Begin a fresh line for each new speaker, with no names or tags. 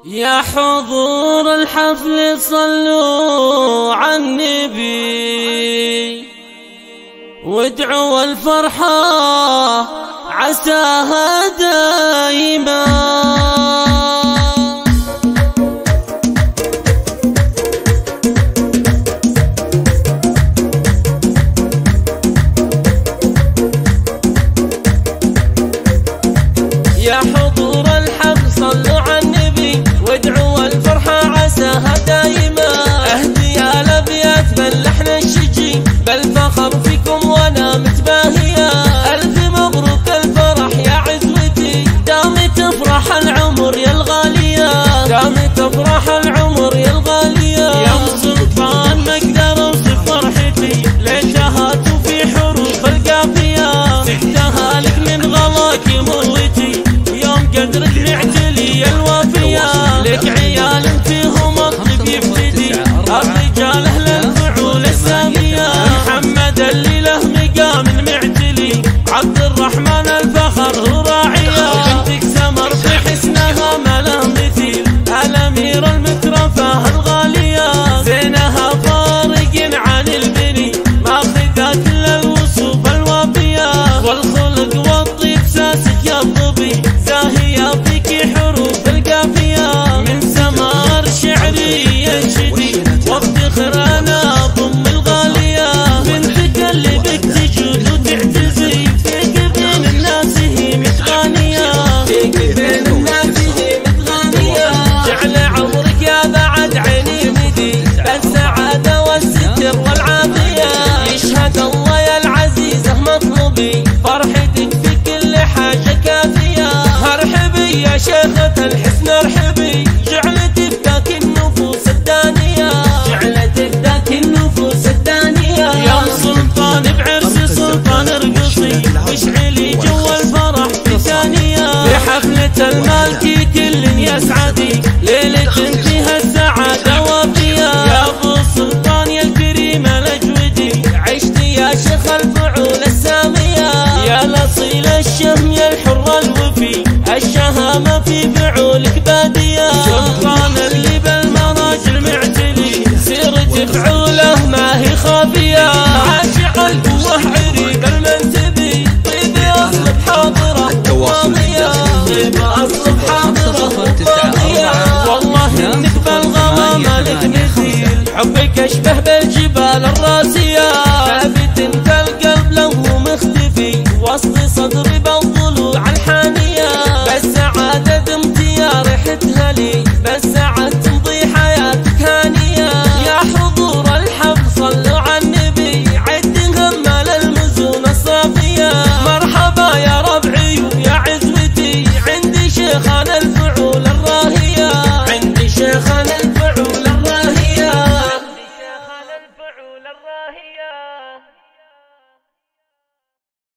يا حضور الحفل صلوا على النبي وادعوا الفرحة عساها دايما. يا حضور الحفل صلوا على النبي وادعوا الفرحة عساها دايما. اهدي يا الابيات باللحن الشجي بالفخر فيكم وانا متباهية. الف مبروك الفرح يا عزوتي دامي تفرح العمر يا الغالية، دامي تفرح العمر يا الغالية. يا سلطان ما اقدر اوصف فرحتي ليتها في حروف القافية. سكتها لك من غلاك موتي يوم قدرك معتلي الوافية. لك عيال فيهم الطب يبتدي الرجال اهل الفعول السامية. محمد اللي له مقام معتلي عبد الرحمن الفخر هو راعية. بنتك سمر في حسنها ما له مثيل الامير المترفة الغالية. زينها فارق عن البني ماخذة كل الوصوف الوافية. والخلق والطيب ساسك يا الضبي زاهية فيك حروف القافية. من سمار شعري ينشدي وافتخر انا بام الغالية. بنتك اللي بك تجود وتعتزي فيك بين الناس هي متغانية، فيك بين الناس هي متغانية. جعل عمرك يا بعد عيني مدي السعادة والستر والعافية. يشهد الله يا العزيزة مطلبي فرحتك في كل حاجة كافية. ارحبي يا شيخة الحسن ارحبي جعلت بذاك النفوس الدانية، جعلت بذاك النفوس الدانية. يا سلطان بعرس سلطان ارقصي واشعلي جوا الفرح في ثانية. في حفلة المالكي كل يسعدي ليلة فيها السعادة وافية. يا ابو السلطان يا الكريم الاجودي عشتي يا شيخ الفعول السامية. يا الاصيل الشهم يا الحر الوفي الشهامة في فعولك بادية.